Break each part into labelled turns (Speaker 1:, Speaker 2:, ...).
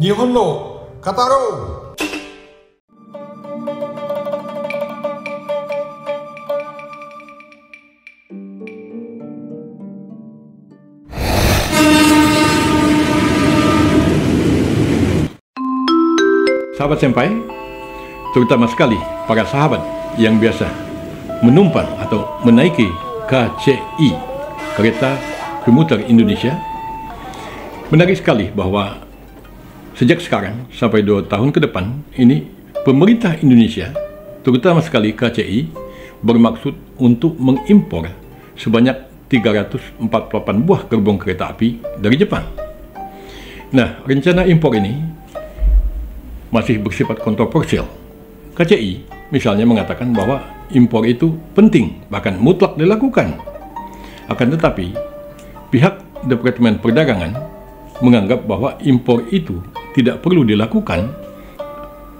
Speaker 1: 日本の語ろう。
Speaker 2: Sahabat senpai, terutama sekali para sahabat yang biasa menumpang atau menaiki KCI, Kereta Komuter Indonesia, menarik sekali bahwa sejak sekarang sampai 2 tahun ke depan ini pemerintah Indonesia, terutama sekali KCI, bermaksud untuk mengimpor sebanyak 348 buah gerbong kereta api dari Jepang. Nah, rencana impor ini masih bersifat kontroversial. KCI misalnya mengatakan bahwa impor itu penting, bahkan mutlak dilakukan. Akan tetapi, pihak Departemen Perdagangan menganggap bahwa impor itu tidak perlu dilakukan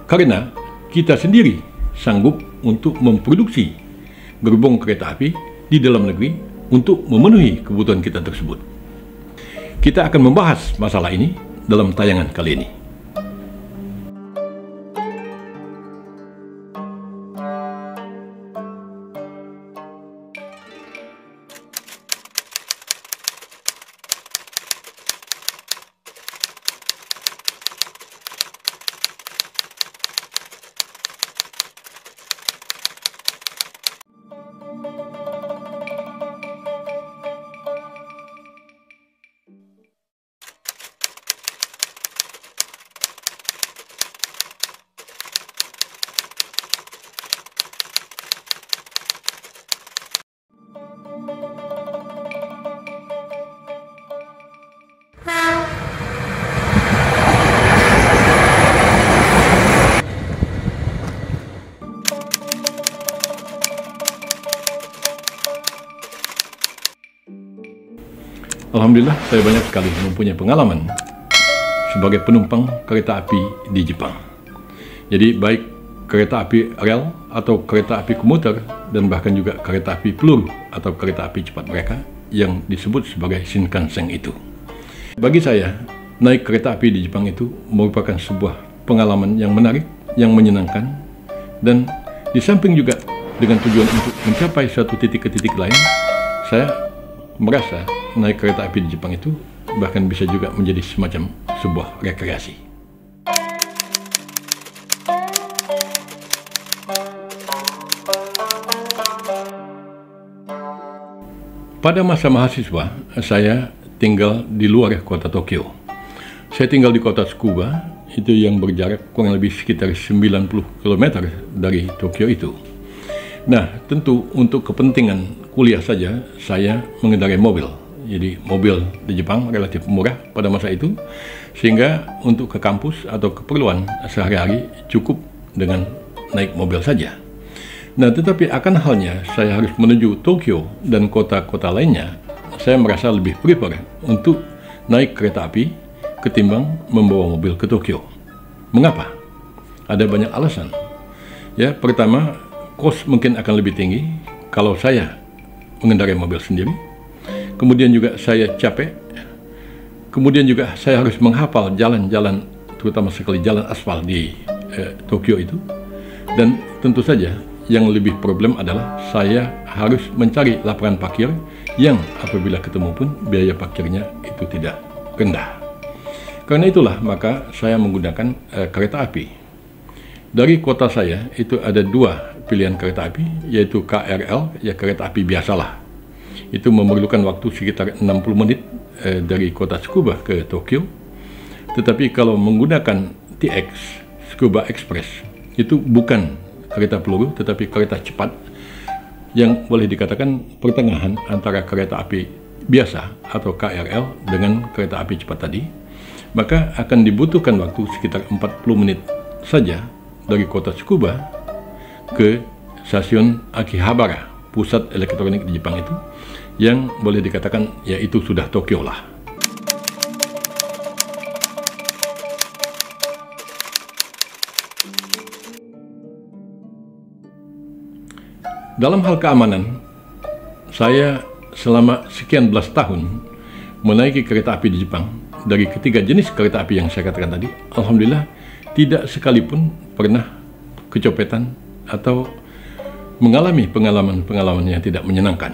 Speaker 2: karena kita sendiri sanggup untuk memproduksi gerbong kereta api di dalam negeri untuk memenuhi kebutuhan kita tersebut. Kita akan membahas masalah ini dalam tayangan kali ini. Alhamdulillah, saya banyak sekali mempunyai pengalaman sebagai penumpang kereta api di Jepang. Jadi baik kereta api rel atau kereta api komuter dan bahkan juga kereta api peluru atau kereta api cepat mereka yang disebut sebagai Shinkansen itu. Bagi saya, naik kereta api di Jepang itu merupakan sebuah pengalaman yang menarik, yang menyenangkan, dan di samping juga dengan tujuan untuk mencapai suatu titik ke titik lain, saya merasa naik kereta api di Jepang itu bahkan bisa juga menjadi semacam sebuah rekreasi. Pada masa mahasiswa, saya tinggal di luar kota Tokyo. Saya tinggal di kota Tsukuba, itu yang berjarak kurang lebih sekitar 90 km dari Tokyo itu. Nah, tentu untuk kepentingan kuliah saja, saya mengendarai mobil. Jadi mobil di Jepang relatif murah pada masa itu, sehingga untuk ke kampus atau keperluan sehari-hari cukup dengan naik mobil saja. Nah, tetapi akan halnya saya harus menuju Tokyo dan kota-kota lainnya, saya merasa lebih prefer untuk naik kereta api ketimbang membawa mobil ke Tokyo. Mengapa? Ada banyak alasan. Ya, pertama, kos mungkin akan lebih tinggi kalau saya mengendarai mobil sendiri. Kemudian juga saya capek. Kemudian juga saya harus menghafal jalan-jalan, terutama sekali jalan aspal di Tokyo itu. Dan tentu saja yang lebih problem adalah saya harus mencari lapangan parkir yang apabila ketemu pun biaya parkirnya itu tidak rendah. Karena itulah maka saya menggunakan kereta api. Dari kota saya itu ada 2 pilihan kereta api, yaitu KRL, ya kereta api biasalah. Itu memerlukan waktu sekitar 60 menit dari kota Tsukuba ke Tokyo. Tetapi kalau menggunakan TX, Tsukuba Express, itu bukan kereta peluru, tetapi kereta cepat yang boleh dikatakan pertengahan antara kereta api biasa atau KRL dengan kereta api cepat tadi. Maka akan dibutuhkan waktu sekitar 40 menit saja dari kota Tsukuba ke stasiun Akihabara, pusat elektronik di Jepang itu, yang boleh dikatakan yaitu sudah Tokyo lah. Dalam hal keamanan, saya selama sekian belas tahun menaiki kereta api di Jepang dari ketiga jenis kereta api yang saya katakan tadi, alhamdulillah tidak sekalipun pernah kecopetan atau mengalami pengalaman yang tidak menyenangkan.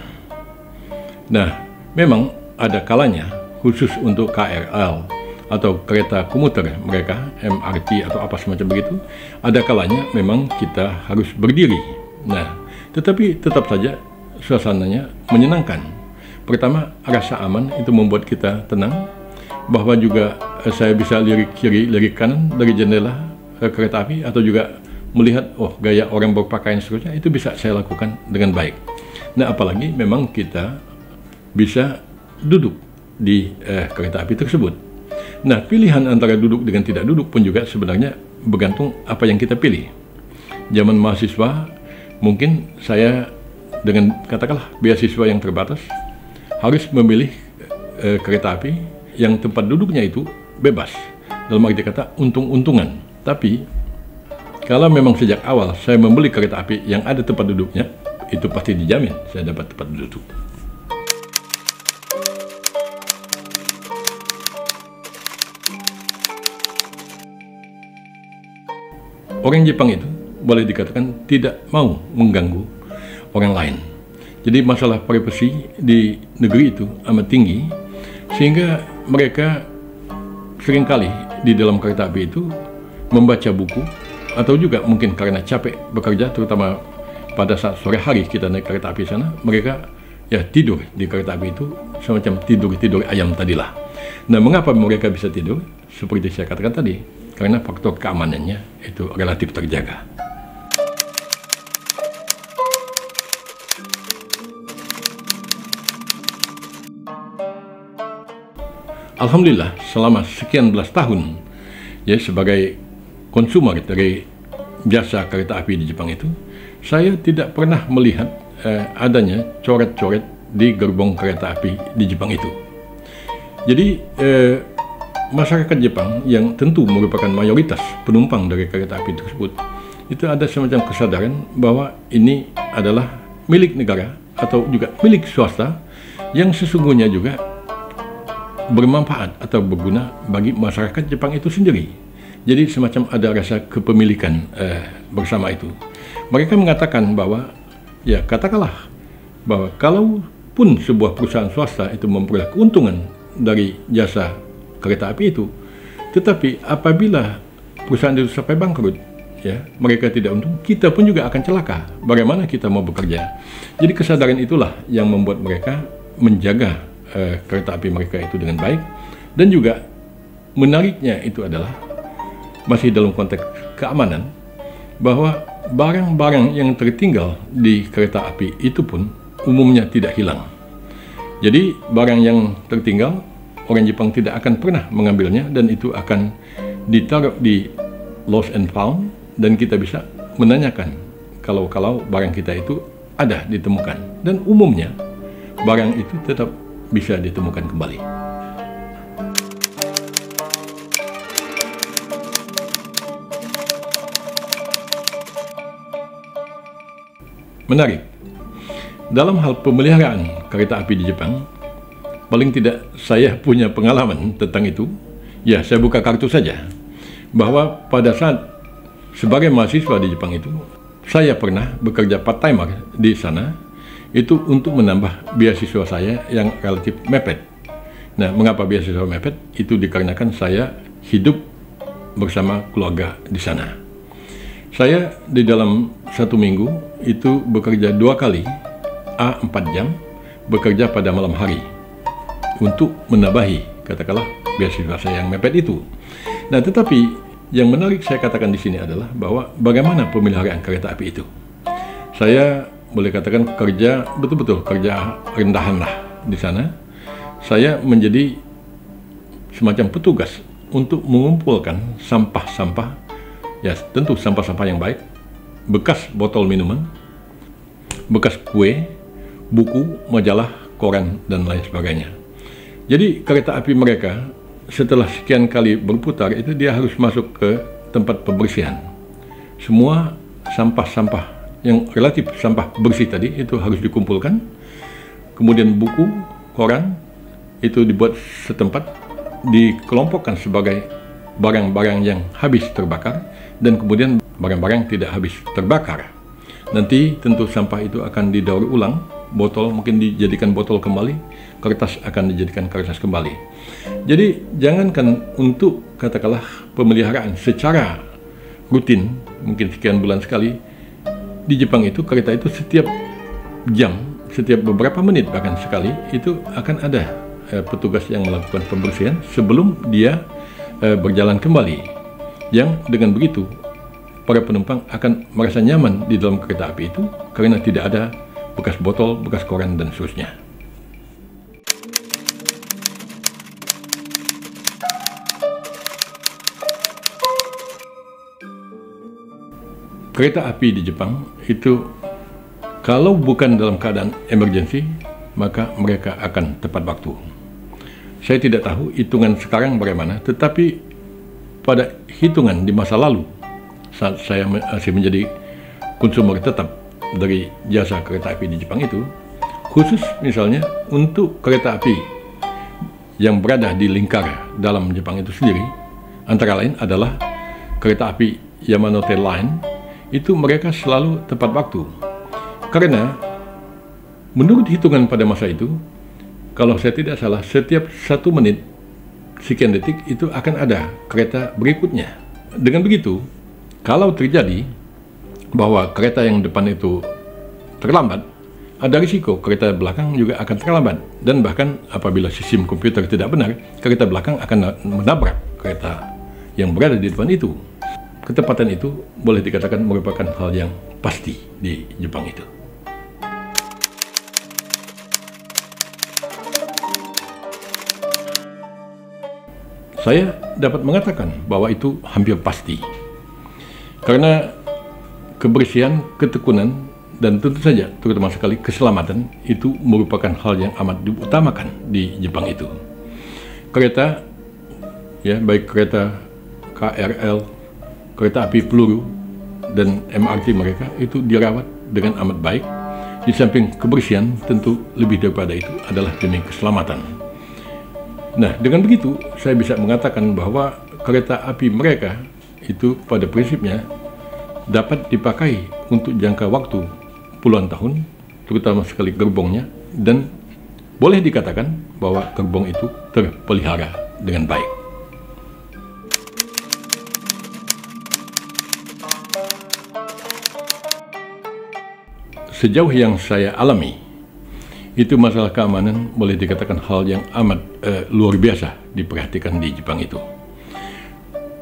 Speaker 2: Nah, memang ada kalanya khusus untuk KRL atau kereta komuter mereka, MRT atau apa semacam begitu, ada kalanya memang kita harus berdiri. Nah, tetapi tetap saja suasananya menyenangkan. Pertama, rasa aman itu membuat kita tenang, bahwa juga saya bisa lirik kiri, lirik kanan dari jendela kereta api, atau juga melihat gaya orang berpakaian seterusnya, itu bisa saya lakukan dengan baik. Nah, apalagi memang kita bisa duduk di kereta api tersebut. Nah, pilihan antara duduk dengan tidak duduk pun juga sebenarnya bergantung apa yang kita pilih. Zaman mahasiswa, mungkin saya dengan katakanlah beasiswa yang terbatas harus memilih kereta api yang tempat duduknya itu bebas, dalam arti kata untung-untungan. Tapi kalau memang sejak awal saya membeli kereta api yang ada tempat duduknya, itu pasti dijamin saya dapat tempat duduk. Orang Jepang itu boleh dikatakan tidak mau mengganggu orang lain. Jadi masalah privasi di negeri itu amat tinggi, sehingga mereka seringkali di dalam kereta api itu membaca buku, atau juga mungkin karena capek bekerja, terutama pada saat sore hari kita naik kereta api sana, mereka ya tidur di kereta api itu, semacam tidur ayam tadilah. Nah, mengapa mereka bisa tidur? Seperti saya katakan tadi, karena faktor keamanannya itu relatif terjaga. Alhamdulillah, selama sekian belas tahun ya sebagai konsumer dari jasa kereta api di Jepang itu, saya tidak pernah melihat adanya coret-coret di gerbong kereta api di Jepang itu. Jadi masyarakat Jepang yang tentu merupakan mayoritas penumpang dari kereta api tersebut, itu ada semacam kesadaran bahwa ini adalah milik negara atau juga milik swasta yang sesungguhnya juga bermanfaat atau berguna bagi masyarakat Jepang itu sendiri. Jadi semacam ada rasa kepemilikan bersama itu. Mereka mengatakan bahwa, ya katakanlah bahwa kalaupun sebuah perusahaan swasta itu memperoleh keuntungan dari jasa kereta api itu, tetapi apabila perusahaan itu sampai bangkrut, ya mereka tidak untung, kita pun juga akan celaka. Bagaimana kita mau bekerja? Jadi kesadaran itulah yang membuat mereka menjaga kereta api mereka itu dengan baik. Dan juga menariknya itu adalah masih dalam konteks keamanan, bahwa barang-barang yang tertinggal di kereta api itu pun umumnya tidak hilang. Jadi barang yang tertinggal, orang Jepang tidak akan pernah mengambilnya, dan itu akan ditaruh di lost and found, dan kita bisa menanyakan kalau barang kita itu ada ditemukan, dan umumnya barang itu tetap bisa ditemukan kembali. Menarik, dalam hal pemeliharaan kereta api di Jepang, paling tidak saya punya pengalaman tentang itu. Ya, saya buka kartu saja, bahwa pada saat sebagai mahasiswa di Jepang itu, saya pernah bekerja part-timer di sana, itu untuk menambah beasiswa saya yang relatif mepet. Nah, mengapa beasiswa mepet? Itu dikarenakan saya hidup bersama keluarga di sana. Saya di dalam satu minggu itu bekerja 2 kali, 4 jam, bekerja pada malam hari untuk menambahi, katakanlah, beasiswa saya yang mepet itu. Nah, tetapi yang menarik saya katakan di sini adalah bahwa bagaimana pemeliharaan kereta api itu. Saya boleh katakan kerja betul-betul kerja rendahan lah di sana. Saya menjadi semacam petugas untuk mengumpulkan sampah-sampah, ya tentu sampah-sampah yang baik, bekas botol minuman, bekas kue, buku, majalah, koran, dan lain sebagainya. Jadi kereta api mereka setelah sekian kali berputar itu dia harus masuk ke tempat pembersihan. Semua sampah-sampah yang relatif sampah bersih tadi itu harus dikumpulkan. Kemudian buku, koran itu dibuat setempat dikelompokkan sebagai barang-barang yang habis terbakar dan kemudian barang-barang tidak habis terbakar. Nanti tentu sampah itu akan didaur ulang, botol mungkin dijadikan botol kembali, kertas akan dijadikan kertas kembali. Jadi jangankan untuk katakanlah pemeliharaan secara rutin, mungkin sekian bulan sekali, di Jepang itu kereta itu setiap jam, setiap beberapa menit bahkan sekali, itu akan ada petugas yang melakukan pembersihan sebelum dia berjalan kembali. Yang dengan begitu, para penumpang akan merasa nyaman di dalam kereta api itu karena tidak ada bekas botol, bekas koran, dan seterusnya. Kereta api di Jepang itu kalau bukan dalam keadaan emergensi, maka mereka akan tepat waktu. Saya tidak tahu hitungan sekarang bagaimana, tetapi pada hitungan di masa lalu, saat saya masih menjadi konsumer tetap dari jasa kereta api di Jepang itu, khusus misalnya untuk kereta api yang berada di lingkar dalam Jepang itu sendiri, antara lain adalah kereta api Yamanote Line, itu mereka selalu tepat waktu. Karena menurut hitungan pada masa itu, kalau saya tidak salah, setiap 1 menit sekian detik itu akan ada kereta berikutnya. Dengan begitu, kalau terjadi bahwa kereta yang depan itu terlambat, ada risiko kereta belakang juga akan terlambat. Dan bahkan apabila sistem komputer tidak benar, kereta belakang akan menabrak kereta yang berada di depan itu. Ketepatan itu boleh dikatakan merupakan hal yang pasti di Jepang itu. Saya dapat mengatakan bahwa itu hampir pasti. Karena kebersihan, ketekunan, dan tentu saja terutama sekali keselamatan itu merupakan hal yang amat diutamakan di Jepang itu. Kereta, ya baik kereta KRL, kereta api peluru, dan MRT mereka itu dirawat dengan amat baik. Di samping kebersihan, tentu lebih daripada itu adalah demi keselamatan. Nah, dengan begitu saya bisa mengatakan bahwa kereta api mereka itu pada prinsipnya dapat dipakai untuk jangka waktu puluhan tahun, terutama sekali gerbongnya, dan boleh dikatakan bahwa gerbong itu terpelihara dengan baik. Sejauh yang saya alami, itu masalah keamanan boleh dikatakan hal yang amat luar biasa diperhatikan di Jepang itu.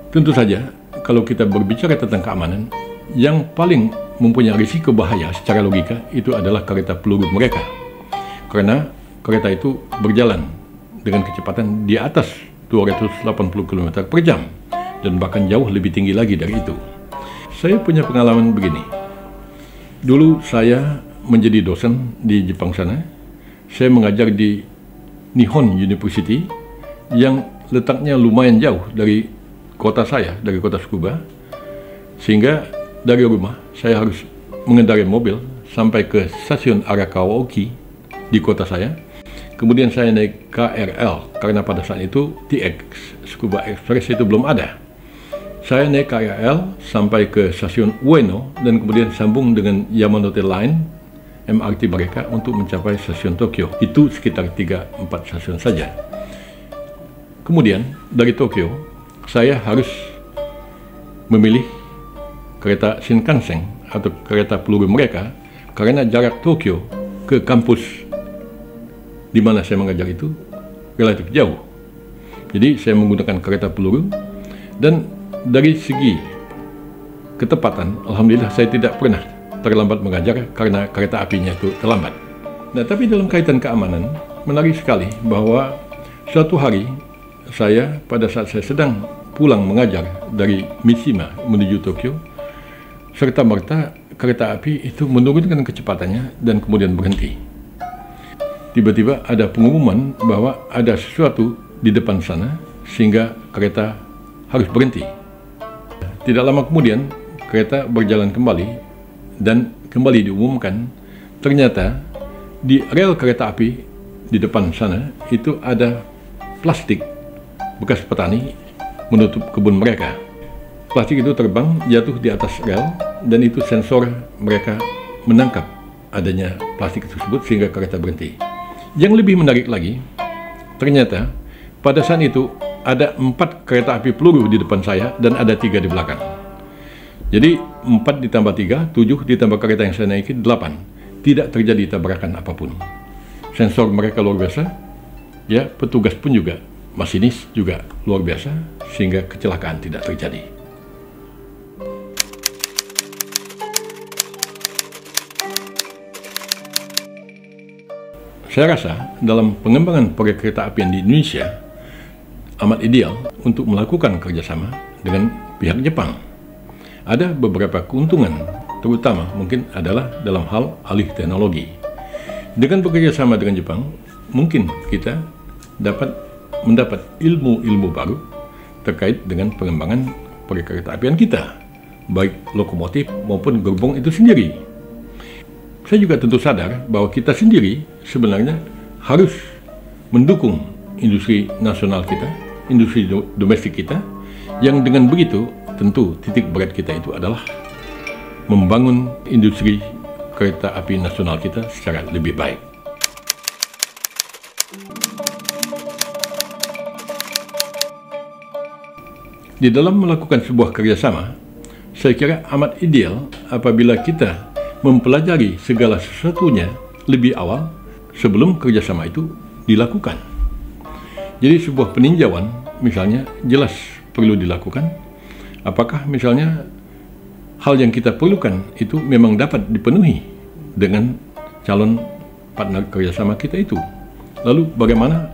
Speaker 2: Tentu saja, kalau kita berbicara tentang keamanan, yang paling mempunyai risiko bahaya secara logika itu adalah kereta peluru mereka. Karena kereta itu berjalan dengan kecepatan di atas 280 km per jam, dan bahkan jauh lebih tinggi lagi dari itu. Saya punya pengalaman begini. Dulu saya menjadi dosen di Jepang sana. Saya mengajar di Nihon University yang letaknya lumayan jauh dari kota saya, dari kota Tsukuba, sehingga dari rumah saya harus mengendarai mobil sampai ke stasiun Arakawa-oki di kota saya. Kemudian saya naik KRL karena pada saat itu TX, Tsukuba Express, itu belum ada. Saya naik KRL sampai ke stasiun Ueno dan kemudian sambung dengan Yamanote Line MRT mereka untuk mencapai stasiun Tokyo. Itu sekitar 3-4 stasiun saja. Kemudian dari Tokyo saya harus memilih kereta Shinkansen atau kereta peluru mereka karena jarak Tokyo ke kampus di mana saya mengajar itu relatif jauh. Jadi saya menggunakan kereta peluru, dan dari segi ketepatan, alhamdulillah saya tidak pernah terlambat mengajar karena kereta apinya itu terlambat. Nah, tapi dalam kaitan keamanan, menarik sekali bahwa suatu hari saya pada saat saya sedang pulang mengajar dari Mishima menuju Tokyo, serta-merta kereta api itu menurunkan kecepatannya dan kemudian berhenti. Tiba-tiba ada pengumuman bahwa ada sesuatu di depan sana sehingga kereta harus berhenti. Tidak lama kemudian kereta berjalan kembali dan kembali diumumkan ternyata di rel kereta api di depan sana itu ada plastik bekas petani menutup kebun mereka. Plastik itu terbang jatuh di atas rel dan itu sensor mereka menangkap adanya plastik tersebut sehingga kereta berhenti. Yang lebih menarik lagi, ternyata pada saat itu ada 4 kereta api peluru di depan saya dan ada 3 di belakang. Jadi 4 ditambah 3, 7 ditambah kereta yang saya naiki 8. Tidak terjadi tabrakan apapun. Sensor mereka luar biasa, ya, petugas pun juga, masinis juga luar biasa, sehingga kecelakaan tidak terjadi. Saya rasa dalam pengembangan proyek kereta apian di Indonesia amat ideal untuk melakukan kerjasama dengan pihak Jepang. Ada beberapa keuntungan, terutama mungkin adalah dalam hal alih teknologi. Dengan bekerja sama dengan Jepang, mungkin kita dapat mendapat ilmu-ilmu baru terkait dengan pengembangan proyek kereta apian kita, baik lokomotif maupun gerbong itu sendiri. Saya juga tentu sadar bahwa kita sendiri sebenarnya harus mendukung industri nasional kita, industri domestik kita, yang dengan begitu tentu titik berat kita itu adalah membangun industri kereta api nasional kita secara lebih baik. Di dalam melakukan sebuah kerjasama, saya kira amat ideal apabila kita mempelajari segala sesuatunya lebih awal sebelum kerjasama itu dilakukan. Jadi sebuah peninjauan misalnya jelas perlu dilakukan. Apakah misalnya hal yang kita perlukan itu memang dapat dipenuhi dengan calon partner kerjasama kita itu. Lalu bagaimana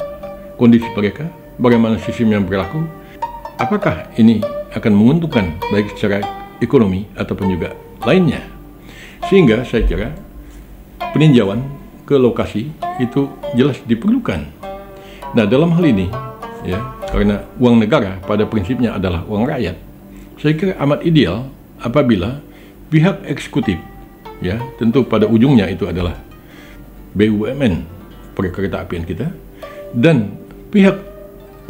Speaker 2: kondisi mereka, bagaimana sistem yang berlaku, apakah ini akan menguntungkan baik secara ekonomi ataupun juga lainnya. Sehingga saya kira peninjauan ke lokasi itu jelas diperlukan. Nah, dalam hal ini ya, karena uang negara pada prinsipnya adalah uang rakyat, saya kira amat ideal apabila pihak eksekutif, ya tentu pada ujungnya itu adalah BUMN proyek kereta apian kita, dan pihak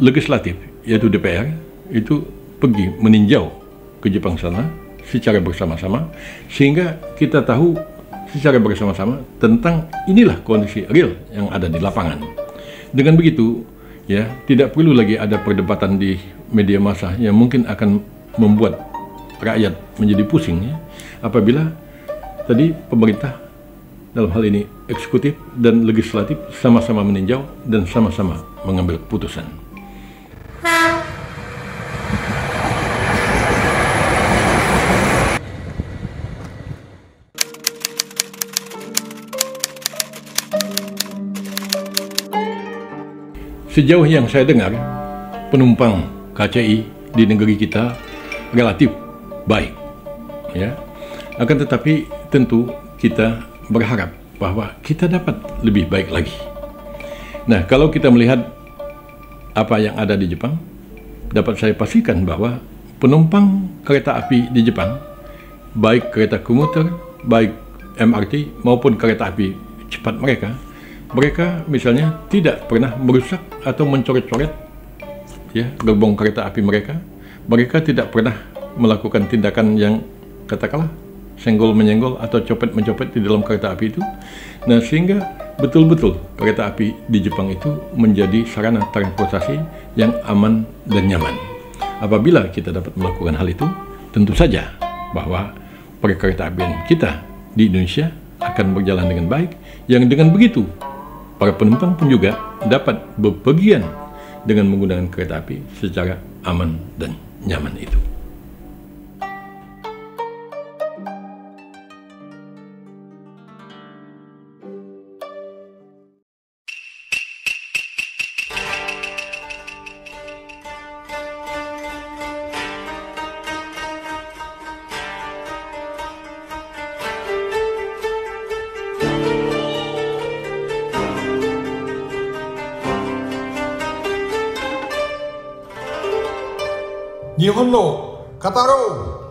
Speaker 2: legislatif yaitu DPR itu pergi meninjau ke Jepang sana secara bersama-sama sehingga kita tahu secara bersama-sama tentang inilah kondisi real yang ada di lapangan. Dengan begitu ya tidak perlu lagi ada perdebatan di media massa yang mungkin akan membuat rakyat menjadi pusing ya, apabila tadi pemerintah dalam hal ini eksekutif dan legislatif sama-sama meninjau dan sama-sama mengambil keputusan. Sejauh yang saya dengar, penumpang KCI di negeri kita relatif baik, ya. Akan tetapi tentu kita berharap bahwa kita dapat lebih baik lagi. Nah, kalau kita melihat apa yang ada di Jepang, dapat saya pastikan bahwa penumpang kereta api di Jepang, baik kereta komuter, baik MRT maupun kereta api cepat mereka misalnya tidak pernah merusak atau mencoret-coret ya gerbong kereta api mereka. Mereka tidak pernah melakukan tindakan yang katakanlah senggol-menyenggol atau copet-mencopet di dalam kereta api itu. Nah, sehingga betul-betul kereta api di Jepang itu menjadi sarana transportasi yang aman dan nyaman. Apabila kita dapat melakukan hal itu, tentu saja bahwa proyek kereta apian kita di Indonesia akan berjalan dengan baik, yang dengan begitu para penumpang pun juga dapat bepergian dengan menggunakan kereta api secara aman dan nyaman itu.
Speaker 1: Nihon no Kataro!